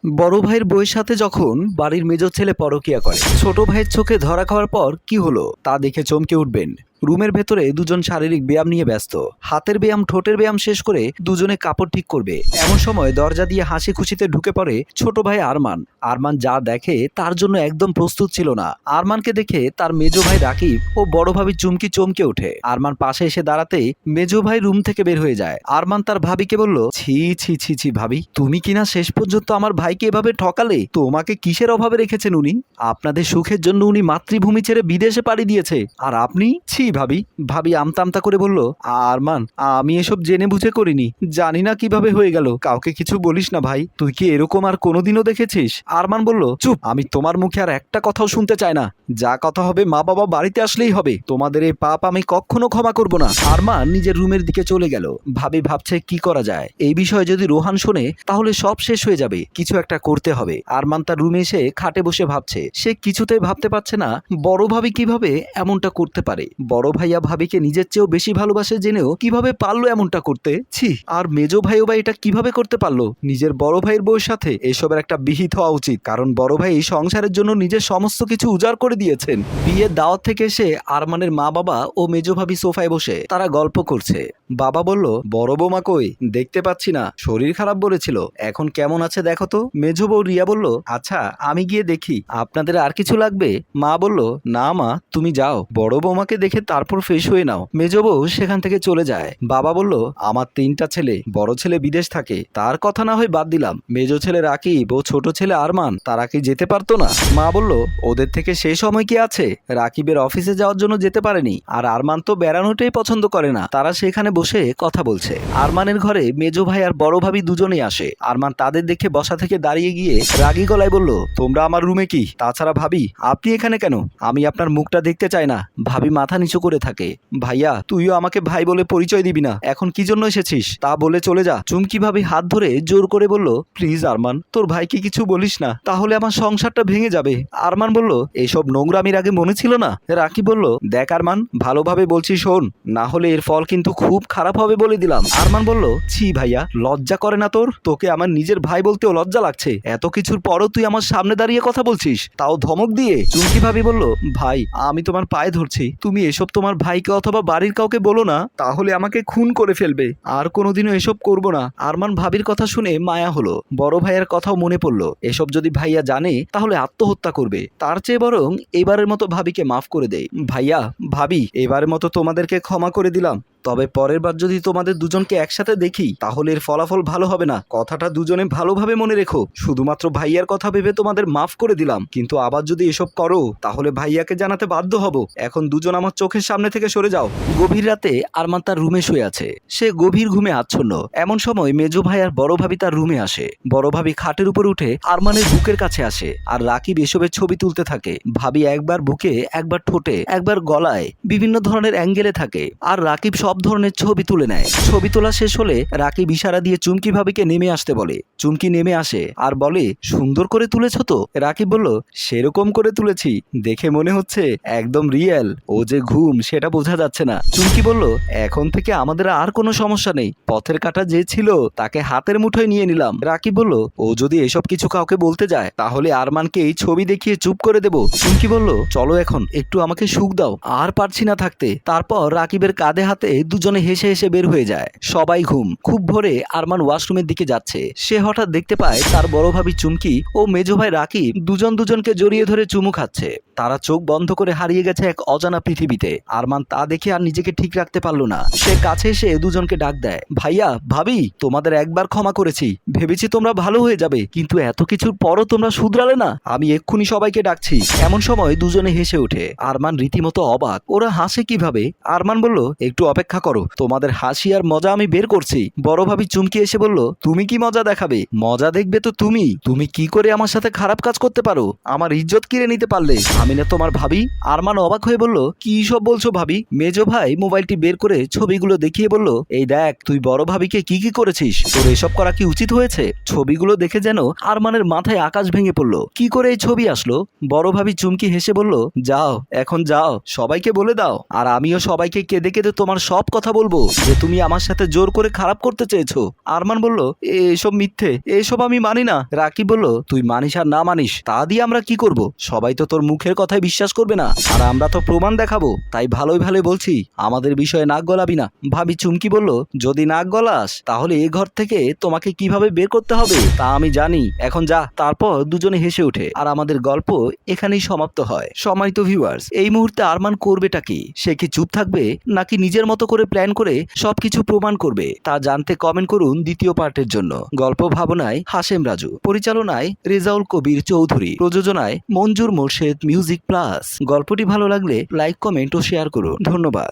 বড় ভাইয়ের বউয়ের সাথে যখন বাড়ির মেজর ছেলে পরকীয়া করে, ছোট ভাইয়ের চোখে ধরা খাওয়ার পর কি হলো তা দেখে চমকে উঠবেন। রুমের ভেতরে দুজন শারীরিক ব্যায়াম নিয়ে ব্যস্ত। হাতের ব্যায়াম, ঠোঁটের ব্যায়াম শেষ করে দুজনে কাপড় ঠিক করবে। এমন সময় দরজা দিয়ে হাসি খুশিতে ঢুকে পড়ে ছোট ভাই আরমান। আরমান যা দেখে তার জন্য একদম প্রস্তুত ছিল না। আরমানকে দেখে তার মেজো ভাই রাকিব ও বড় ভাবি চুমকি চমকে ওঠে। আরমান পাশে এসে দাঁড়াতেই মেজো ভাই রুম থেকে বের হয়ে যায়। আরমান তার ভাবিকে বলল, ছি ছি ছি ছি ভাবি, তুমি কিনা শেষ পর্যন্ত আমার ভাইকে এভাবে ঠকালে। তোমাকে কিসের অভাবে রেখেছেন উনি? আপনাদের সুখের জন্য উনি মাতৃভূমি ছেড়ে বিদেশে পাড়ি দিয়েছে, আর আপনি? ছি ভাবি। ভাবি আমতা আমতা করে বলল, আরমান, আমি এসব জেনে বুঝে করিনি, জানি না কিভাবে হয়ে গেল। কাউকে কিছু বলিস না ভাই, তুই কি এরকম আর কোনোদিনও দেখেছিস? আরমান বলল, চুপ, আমি তোমার মুখে আর একটা কথাও শুনতে চাই না। যা কথা হবে মা বাবা বাড়িতে আসলেই হবে। তোমাদের এই পাপ আমি কখনো ক্ষমা করব না। আরমান নিজের রুমের দিকে চলে গেল। ভাবি ভাবছে কি করা যায়। এই বিষয়ে যদি রোহান শোনে তাহলে সব শেষ হয়ে যাবে। কিছু একটা করতে হবে। আরমান তার রুমে এসে খাটে বসে ভাবছে। সে কিছুতেই ভাবতে পারছে না বড় ভাবি কিভাবে এমনটা করতে পারে। বড় ভাইয়া ভাবিকে নিজের চেয়েও বেশি ভালোবাসে জেনেও কিভাবে পারলো এমনটা করতে। ছি, আর মেজো ভাইও বা এটা কিভাবে করতে পারলো নিজের বড় ভাইয়ের বউয়ের সাথে? এসবের একটা বিহিত হওয়া উচিত, কারণ বড় ভাই এই সংসারের জন্য নিজের সমস্ত কিছু উজাড় করে দিয়েছেন। বিয়ের দাওয়াত থেকে এসে আরমানের মা বাবা ও মেজো ভাবি সোফায় বসে তারা গল্প করছে। বাবা বলল, বড় বৌমা কই? দেখতে পাচ্ছি না, শরীর খারাপ বলেছিল, এখন কেমন আছে দেখো তো। মেজো বউ রিয়া বলল, আচ্ছা আমি গিয়ে দেখি, আপনাদের আর কিছু লাগবে? মা বলল, না মা, তুমি যাও, বড় বৌমাকে দেখে তারপর ফ্রেশ হয়ে নাও। মেজো বউ সেখান থেকে চলে যায়। বাবা বলল, আমার 3টা ছেলে, বড় ছেলে বিদেশ থাকে, তার কথা না হয় বাদ দিলাম, মেজো ছেলে রাকিব ও ছোট ছেলে আরমান, তারা কি যেতে পারতো না? মা বলল, ওদের থেকে সেই সময় কি আছে? রাকিবের অফিসে যাওয়ার জন্য যেতে পারেনি, আর আরমান তো বেড়ানোটাই পছন্দ করে না। তারা সেখানে বসে কথা বলছে। আরমানের ঘরে মেজো ভাই আর বড় ভাবি দুজনেই আসে। আরমান তাদের দেখে বসা থেকে দাঁড়িয়ে গিয়ে রাগী গলায় বলল, তোমরা আমার রুমে কি? তাছাড়া ভাবি, আপনি এখানে কেন? আমি আপনার মুখটা দেখতে চাই না। ভাবি মাথা নিচু করে থাকে। ভাইয়া, তুইও আমাকে ভাই বলে পরিচয় দিবি না? এখন কি জন্য এসেছিস তা বলে চলে যা। চুমকি ভাবি হাত ধরে জোর করে বলল, প্লিজ আরমান, তোর ভাইকে কিছু বলিস না, তাহলে আমার সংসারটা ভেঙে যাবে। আরমান বলল, এসব নোংরামির আগে মনে ছিল না? রাকি বলল, দেখ আরমান, ভালোভাবে বলছি শোন, না হলে এর ফল কিন্তু খুব খারাপ হবে বলে দিলাম। আরমান বলল, ছি ভাইয়া, লজ্জা করে না তোর? তোকে আমার নিজের ভাই বলতেও লজ্জা লাগছে? এত কিছুর পরও তুই আমার সামনে দাঁড়িয়ে কথা বলছিস, তাও ধমক দিয়ে। চুমকি ভাবি বলল, ভাই, আমি তোমার পায়ে ধরছি, তুমি এসব তোমার ভাইকে অথবা বাড়ির কাউকে বলো না, তাহলে আমাকে খুন করে ফেলবে। আর কোনোদিনও এসব করব না। আরমান ভাবির কথা শুনে মায়া হলো। বড় ভাইয়ের কথাও মনে পড়লো। এসব যদি ভাইয়া জানে তাহলে আত্মহত্যা করবে। তার চেয়ে বরং এবারের মতো ভাবিকে মাফ করে দেয়। ভাইয়া, ভাবি, এবারের মতো তোমাদেরকে ক্ষমা করে দিলাম, তবে পরের বার যদি তোমাদের দুজনকে একসাথে দেখি তাহলে এর ফলাফল ভালো হবে না। কথাটা দুজনে ভালোভাবে মনে রেখো। শুধুমাত্র ভাইয়ার কথা ভেবে তোমাদের মাফ করে দিলাম, কিন্তু আবার যদি এসব করো তাহলে ভাইয়াকে জানাতে বাধ্য হব। এখন দুজন আমার চোখের সামনে থেকে সরে যাও। গভীর রাতে আরমান তার রুমে শুয়ে আছে। সে গভীর ঘুমে আচ্ছন্ন। এমন সময় মেজো ভাই আর বড় ভাবি তার রুমে আসে। বড় ভাবি খাটের উপর উঠে আরমানের বুকের কাছে আসে, আর রাকিব এসবের ছবি তুলতে থাকে। ভাবি একবার বুকে, একবার ঠোঁটে, একবার গলায়, বিভিন্ন ধরনের অ্যাঙ্গেলে থাকে, আর রাকিব সব ধরনের ছবি তুলে নেয়। ছবি তোলা শেষ হলে রাকিব ইশারা দিয়ে চুমকি ভাবিকে নেমে আসতে বলে। চুমকি নেমে আসে আর বলে, সুন্দর করে তুলেছ তো? রাকিব বলল, সেরকম করে তুলেছি, দেখে মনে হচ্ছে একদম রিয়েল। ও যে ঘুম সেটা বোঝা যাচ্ছে না। চুমকি বলল, এখন থেকে আমাদের আর কোনো সমস্যা নেই, পথের কাঁটা যে ছিল তাকে হাতের মুঠোয় নিয়ে নিলাম। রাকিব বলল, ও যদি এসব কিছু কাউকে বলতে যায় তাহলে আরমানকে এই ছবি দেখিয়ে চুপ করে দেব। চুমকি বলল, চলো এখন একটু আমাকে সুখ দাও, আর পারছি না থাকতে। তারপর রাকিবের কাঁধে হাতে দুজনে হেসে হেসে বের হয়ে যায়। সবাই ঘুম। খুব ভোরে আরমান ওয়াশরুমের দিকে যাচ্ছে। সে হঠাৎ দেখতে পায় তার বড় ভাবি চুমকি ও মেজো ভাই রাকিব দুজন দুজনকে জড়িয়ে ধরে চুমু খাচ্ছে। তারা চোখ বন্ধ করে হারিয়ে গেছে এক অজানা পৃথিবীতে। আরমান তা দেখে আর নিজেকে ঠিক রাখতে পারলো না। সে কাছে এসে দুজনকে ডাক দেয়, ভাইয়া, ভাবি, তোমাদের একবার ক্ষমা করেছি, ভেবেছি তোমরা ভালো হয়ে যাবে, কিন্তু এত কিছুর পরও তোমরা শুধরালে না। আমি এক্ষুনি সবাইকে ডাকছি। এমন সময় দুজনে হেসে ওঠে। আরমান রীতিমতো অবাক, ওরা হাসে কিভাবে? আরমান বলল, একটু অপেক্ষা করো, তোমাদের হাসি আর মজা আমি বের করছি। বড় ভাবি চুমকি এসে বলল, তুমি কি মজা দেখাবে? মজা দেখবে তো তুমি। তুমি কি করে আমার সাথে খারাপ কাজ করতে পারো? আমার ইজ্জত কিনে নিতে পারলে? আমি না তোমার ভাবি? আরমান অবাক হয়ে বলল, কি সব বলছো ভাবি? মেজো ভাই মোবাইলটি বের করে ছবিগুলো দেখিয়ে বলল, এই দেখ, তুই বড় ভাবিকে কি কি করেছিস, তোর এসব করা কি উচিত হয়েছে? ছবিগুলো দেখে যেন আরমানের মাথায় আকাশ ভেঙে পড়লো। কি করে এই ছবি আসলো? বড় ভাবি চুমকি হেসে বলল, যাও, এখন যাও, সবাইকে বলে দাও, আর আমিও সবাইকে কেঁদে কেঁদে তোমার সব সব কথা বলবো যে তুমি আমার সাথে জোর করে খারাপ করতে চেয়েছো। আরমান বলল, এসব মিথ্যে, এসব আমি মানি না। রাকিব বলল, তুই মানিস আর না মানিস তা দিয়ে আমরা কি করব? সবাই তো তোর মুখের কথায় বিশ্বাস করবে না, আর আমরা তো প্রমাণ দেখাবো। তাই ভালোই ভালোই বলছি, আমাদের বিষয়ে নাক গলাবি না। ভাবি চুমকি বলল, যদি নাক গলাস তাহলে এ ঘর থেকে তোমাকে কিভাবে বের করতে হবে তা আমি জানি, এখন যা। তারপর দুজনে হেসে ওঠে আর আমাদের গল্প এখানেই সমাপ্ত হয়। সম্মানিত ভিউয়ার্স, এই মুহূর্তে আরমান করবেটা কি? সে কি চুপ থাকবে নাকি নিজের মতো করে প্ল্যান করে সবকিছু প্রমাণ করবে? তা জানতে কমেন্ট করুন দ্বিতীয় পার্টের জন্য। গল্প ভাবনায় হাশেম রাজু, পরিচালনায় রেজাউল কবির চৌধুরী, প্রযোজনায় মঞ্জুর মোর্শেদ মিউজিক প্লাস। গল্পটি ভালো লাগলে লাইক, কমেন্ট ও শেয়ার করুন। ধন্যবাদ।